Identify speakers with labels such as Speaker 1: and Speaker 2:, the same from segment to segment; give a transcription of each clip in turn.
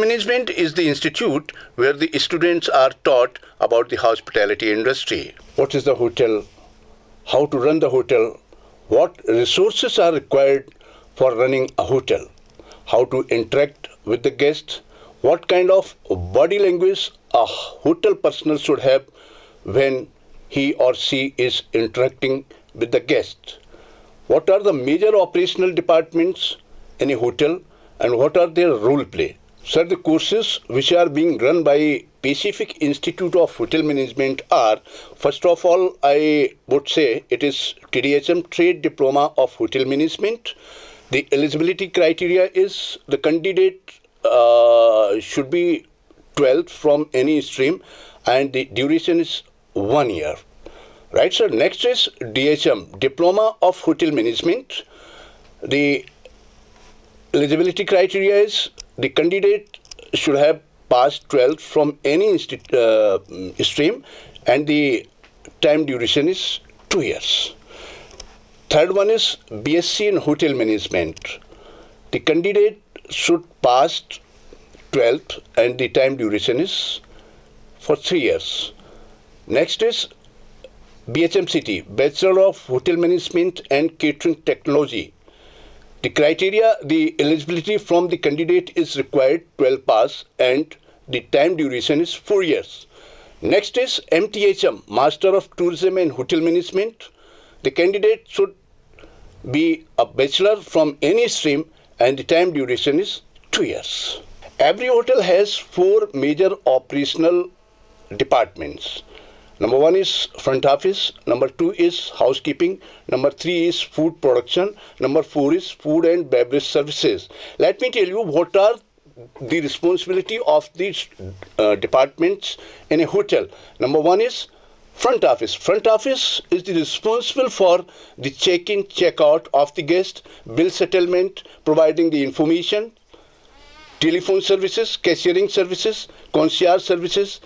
Speaker 1: Management is the institute where the students are taught about the hospitality industry. What is the hotel? How to run the hotel? What resources are required for running a hotel? How to interact with the guests? What kind of body language a hotel personnel should have when he or she is interacting with the guest? What are the major operational departments in a hotel and what are their role play? Sir, the courses which are being run by Pacific Institute of Hotel Management are, first of all, I would say it is TDHM Trade Diploma of Hotel Management. The eligibility criteria is the candidate should be 12th from any stream and the duration is 1 year. Right, sir. Next is DHM, Diploma of Hotel Management. The eligibility criteria is the candidate should have passed 12th from any stream and the time duration is 2 years. Third one is BSc in Hotel Management. The candidate should pass 12th and the time duration is for 3 years. Next is BHMCT, Bachelor of Hotel Management and Catering Technology. The criteria, the eligibility from the candidate is required 12 pass and the time duration is 4 years. Next is MTHM, Master of Tourism and Hotel Management. The candidate should be a bachelor from any stream and the time duration is 2 years. Every hotel has 4 major operational departments. Number 1 is front office, number 2 is housekeeping, number 3 is food production, number 4 is food and beverage services. Let me tell you what are the responsibility of these departments in a hotel. Number 1 is front office. Front office is the responsible for the check-in, check-out of the guest, bill settlement, providing the information, telephone services, cashiering services, concierge services,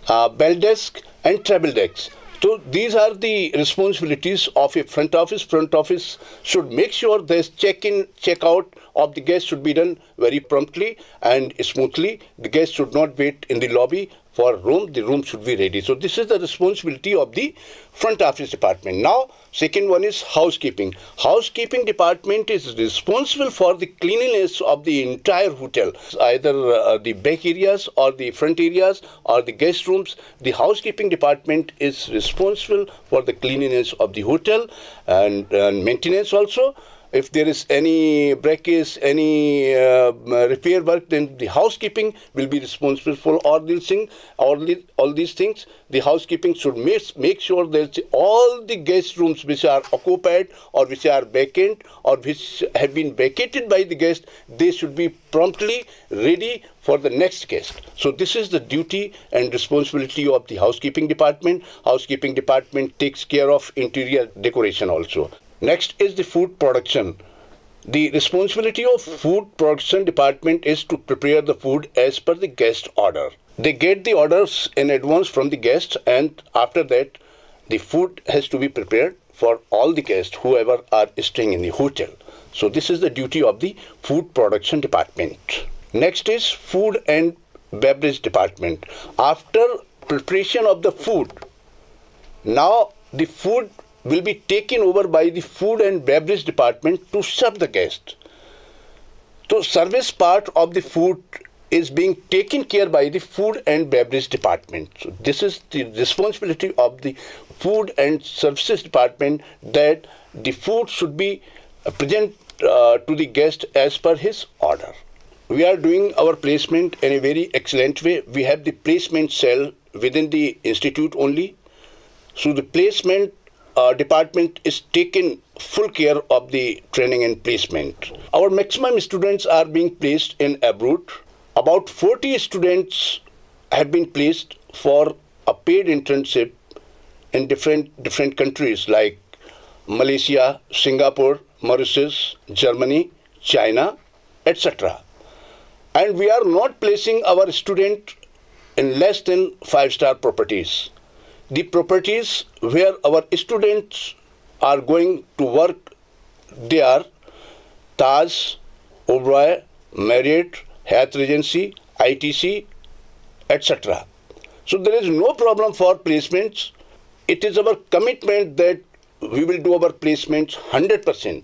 Speaker 1: bell desk, and travel decks. So these are the responsibilities of a front office. Front office should make sure this check-in, check-out of the guest should be done very promptly and smoothly. The guest should not wait in the lobby for room. The room should be ready. So this is the responsibility of the front office department. Now, second one is housekeeping. Housekeeping department is responsible for the cleanliness of the entire hotel, either the back areas or the front areas or the guest rooms. The housekeeping department is responsible for the cleanliness of the hotel and maintenance also. If there is any breakage, any repair work, then the housekeeping will be responsible for all these things. All these things, the housekeeping should make sure that all the guest rooms which are occupied or which are vacant or which have been vacated by the guest, they should be promptly ready for the next guest. So this is the duty and responsibility of the housekeeping department. Housekeeping department takes care of interior decoration also. Next is the food production. The responsibility of food production department is to prepare the food as per the guest order. They get the orders in advance from the guests and after that the food has to be prepared for all the guests whoever are staying in the hotel. So this is the duty of the food production department. Next is food and beverage department. After preparation of the food, now the food will be taken over by the food and beverage department to serve the guest. So service part of the food is being taken care by the food and beverage department. So this is the responsibility of the food and services department that the food should be present to the guest as per his order. We are doing our placement in a very excellent way. We have the placement cell within the institute only. So the placement department is taking full care of the training and placement. Our maximum students are being placed in abroad. About 40 students have been placed for a paid internship in different countries like Malaysia, Singapore, Mauritius, Germany, China, etc. And we are not placing our student in less than 5-star properties. The properties where our students are going to work, they are Taj, Oberoi, Marriott, Hyatt Regency, ITC, etc. So there is no problem for placements. It is our commitment that we will do our placements 100%.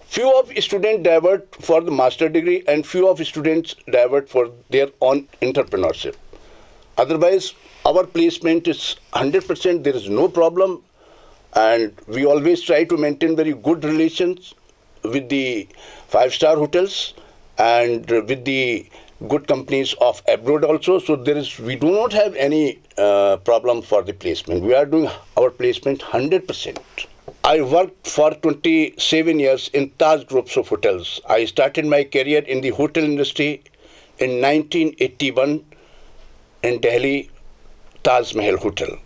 Speaker 1: Few of students divert for the master degree and few of students divert for their own entrepreneurship. Otherwise, our placement is 100%. There is no problem. And we always try to maintain very good relations with the five-star hotels and with the good companies of abroad also. So we do not have any problem for the placement. We are doing our placement 100%. I worked for 27 years in Taj groups of hotels. I started my career in the hotel industry in 1981 in Delhi, Taj Mahal Hotel.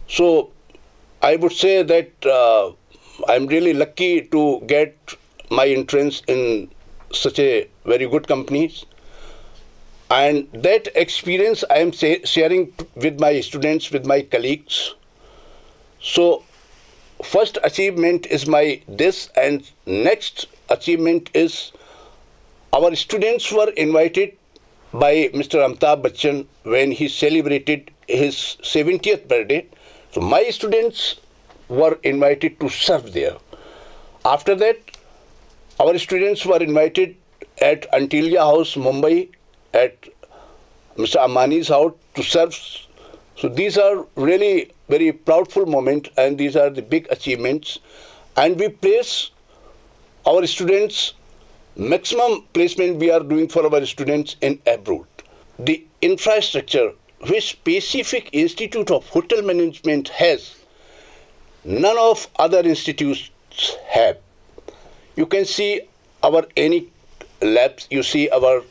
Speaker 1: So I would say that I'm really lucky to get my entrance in such a very good companies. And that experience I am sharing with my students, with my colleagues. So first achievement is this, and next achievement is our students were invited by Mr. Amitabh Bachchan when he celebrated his 70th birthday. So my students were invited to serve there. After that, our students were invited at Antilia House, Mumbai, at Mr. Ambani's house to serve. So these are really very proudful moments, and these are the big achievements. And we place our students, maximum placement we are doing for our students in abroad. The infrastructure which Pacific Institute of Hotel Management has, none of other institutes have. You can see our any labs, you see our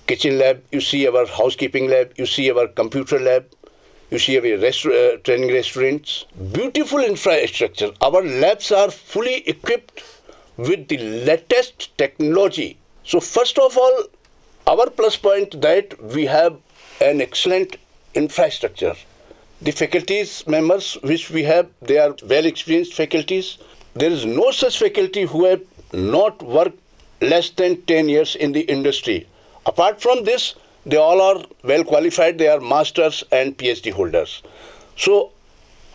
Speaker 1: kitchen lab, you see our housekeeping lab, you see our computer lab, you see our training restaurants. Beautiful infrastructure. Our labs are fully equipped with the latest technology. So first of all, our plus point that we have an excellent infrastructure. The faculties members which we have, they are well experienced faculties. There is no such faculty who have not worked less than 10 years in the industry. Apart from this, they all are well qualified. They are masters and PhD holders. So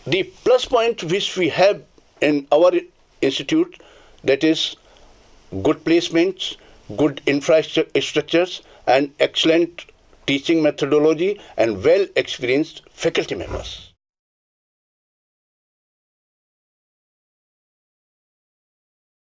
Speaker 1: the plus point which we have in our institute, that is good placements, good infrastructures, and excellent teaching methodology and well experienced faculty members.